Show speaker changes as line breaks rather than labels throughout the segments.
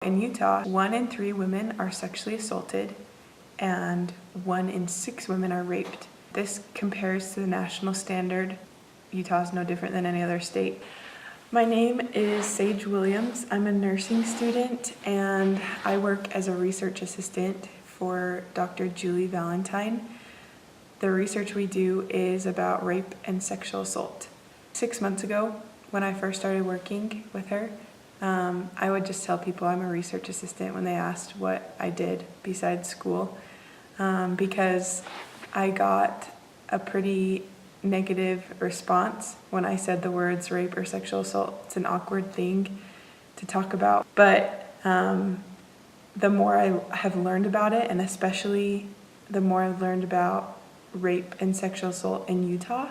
In Utah, 1 in 3 women are sexually assaulted and 1 in 6 women are raped. This compares to the national standard. Utah is no different than any other state. My name is Sage Williams. I'm a nursing student and I work as a research assistant for Dr. Julie Valentine. The research we do is about rape and sexual assault. 6 months ago, when I first started working with her, I would just tell people I'm a research assistant when they asked what I did besides school, because I got a pretty negative response when I said the words rape or sexual assault. It's an awkward thing to talk about, but the more I have learned about it, and especially the more I've learned about rape and sexual assault in Utah,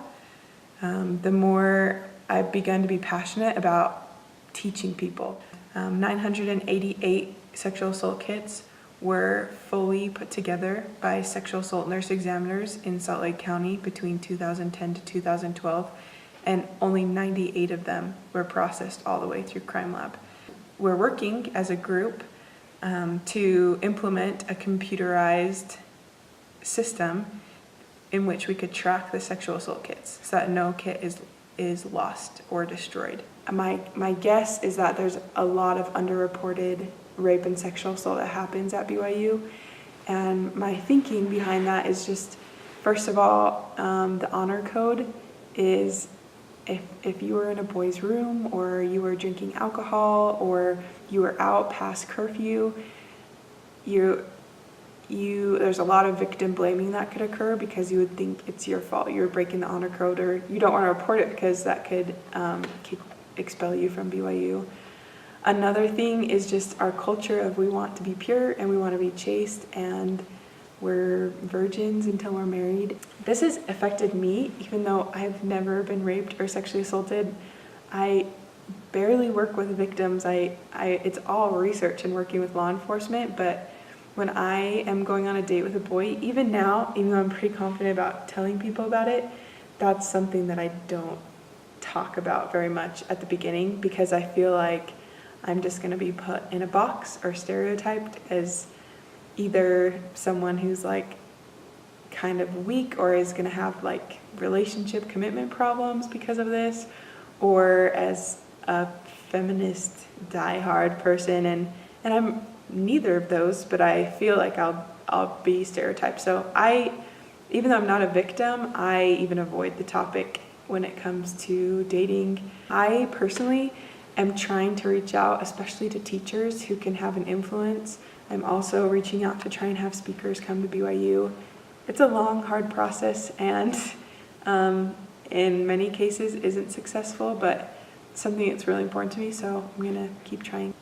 the more I've begun to be passionate about teaching people. 988 sexual assault kits were fully put together by sexual assault nurse examiners in Salt Lake County between 2010 to 2012, and only 98 of them were processed all the way through Crime Lab. We're working as a group to implement a computerized system in which we could track the sexual assault kits so that no kit is lost or destroyed. My guess is that there's a lot of underreported rape and sexual assault that happens at BYU, and my thinking behind that is just, first of all, the honor code is if you were in a boys' room or you were drinking alcohol or you were out past curfew, there's a lot of victim blaming that could occur because you would think it's your fault, you're breaking the honor code, or you don't want to report it because that could expel you from BYU. Another thing is just our culture of we want to be pure and we want to be chaste and we're virgins until we're married. This has affected me, even though I've never been raped or sexually assaulted. I barely work with victims. It's all research and working with law enforcement, but when I am going on a date with a boy, even now, even though I'm pretty confident about telling people about it, that's something that I don't talk about very much at the beginning because I feel like I'm just going to be put in a box or stereotyped as either someone who's like kind of weak or is going to have like relationship commitment problems because of this, or as a feminist diehard person, and I'm neither of those, but I feel like I'll be stereotyped. So even though I'm not a victim, I even avoid the topic when it comes to dating. I personally am trying to reach out, especially to teachers who can have an influence. I'm also reaching out to try and have speakers come to BYU. It's a long, hard process, and in many cases isn't successful, but something that's really important to me, so I'm gonna keep trying.